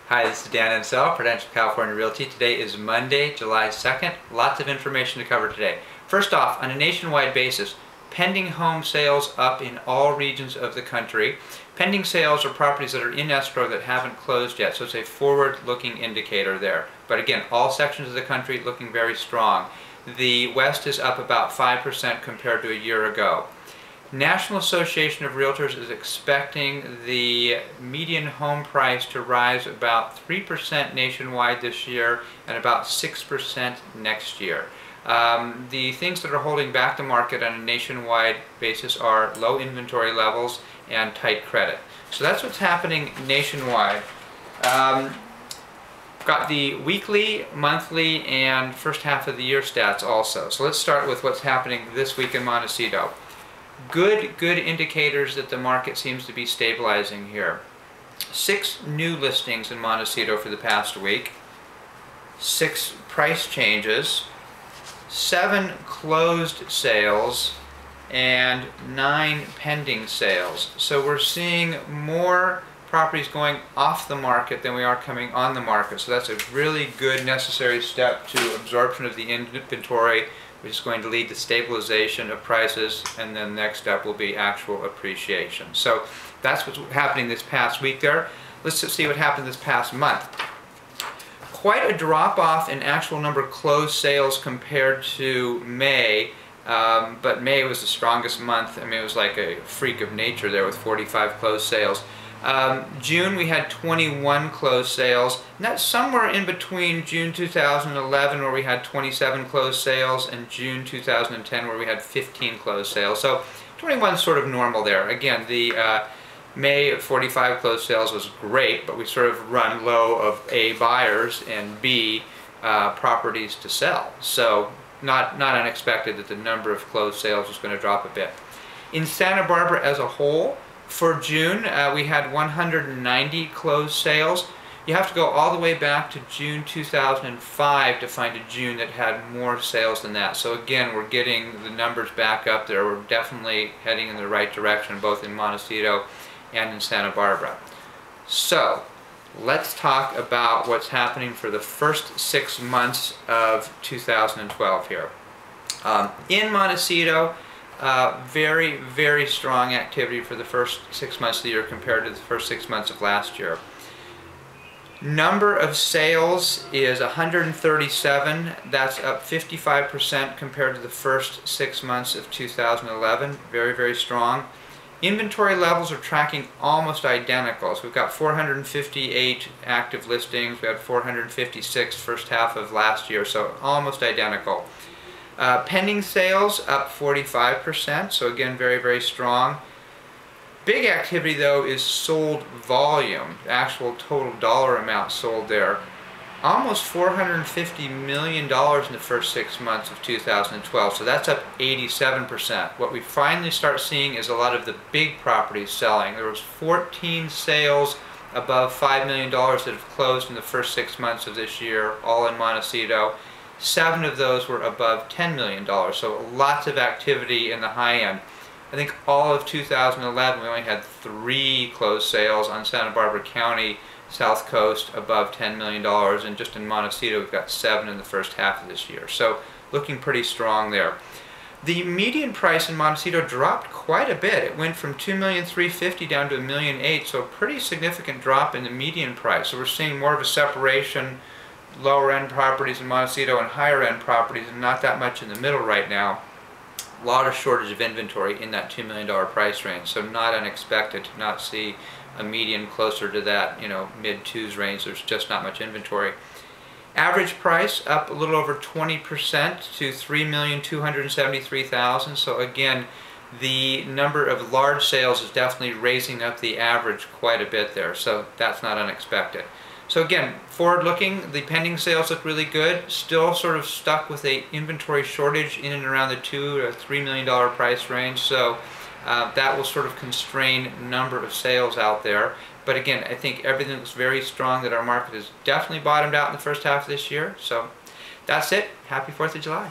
Hi, this is Dan Encell, Prudential California Realty. Today is Monday, July 2nd. Lots of information to cover today. First off, on a nationwide basis, pending home sales up in all regions of the country. Pending sales are properties that are in escrow that haven't closed yet, so it's a forward-looking indicator there. But again, all sections of the country looking very strong. The West is up about 5% compared to a year ago. National Association of Realtors is expecting the median home price to rise about 3% nationwide this year and about 6% next year. The things that are holding back the market on a nationwide basis are low inventory levels and tight credit. So that's what's happening nationwide. Got the weekly, monthly, and first half of the year stats also. So let's start with what's happening this week in Montecito. Good indicators that the market seems to be stabilizing here. 6 new listings in Montecito for the past week, 6 price changes, 7 closed sales, and 9 pending sales. So we're seeing more properties going off the market than we are coming on the market. So that's a really good necessary step to absorption of the inventory, which is going to lead to stabilization of prices, and then the next step will be actual appreciation. So that's what's happening this past week there. Let's see what happened this past month. Quite a drop-off in actual number of closed sales compared to May, but May was the strongest month. I mean, it was like a freak of nature there with 45 closed sales. June we had 21 closed sales, and that's somewhere in between June 2011 where we had 27 closed sales and June 2010 where we had 15 closed sales. So 21 is sort of normal there. Again, the May 45 closed sales was great, but we sort of run low of A, buyers, and B, properties to sell. So not unexpected that the number of closed sales was going to drop a bit. In Santa Barbara as a whole, for June, we had 190 closed sales. You have to go all the way back to June 2005 to find a June that had more sales than that. So again, we're getting the numbers back up there. We're definitely heading in the right direction, both in Montecito and in Santa Barbara. So let's talk about what's happening for the first 6 months of 2012 here. In Montecito, very strong activity for the first 6 months of the year compared to the first 6 months of last year. Number of sales is 137. That's up 55% compared to the first 6 months of 2011. Very strong. Inventory levels are tracking almost identical. So we've got 458 active listings. We had 456 first half of last year, so almost identical. Pending sales up 45%, so again very strong. Big activity though is sold volume, the actual total dollar amount sold there. Almost $450 million in the first 6 months of 2012, so that's up 87%. What we finally start seeing is a lot of the big properties selling. There was 14 sales above $5 million that have closed in the first 6 months of this year, all in Montecito. 7 of those were above $10 million, so lots of activity in the high end. I think all of 2011 we only had 3 closed sales on Santa Barbara County, South Coast, above $10 million, and just in Montecito we've got 7 in the first half of this year. So looking pretty strong there. The median price in Montecito dropped quite a bit. It went from $2,350,000 down to $1,008,000, so a pretty significant drop in the median price. So we're seeing more of a separation, lower end properties in Montecito and higher end properties, and not that much in the middle right now. A lot of shortage of inventory in that $2 million price range, so not unexpected to not see a median closer to that, mid-2s range. There's just not much inventory. Average price up a little over 20% to $3,273,000. So again, the number of large sales is definitely raising up the average quite a bit there, so that's not unexpected. So again, forward looking, the pending sales look really good. Still sort of stuck with a inventory shortage in and around the $2 to $3 million price range. So that will sort of constrain number of sales out there. But again, I think everything looks very strong, that our market has definitely bottomed out in the first half of this year. So that's it. Happy 4th of July.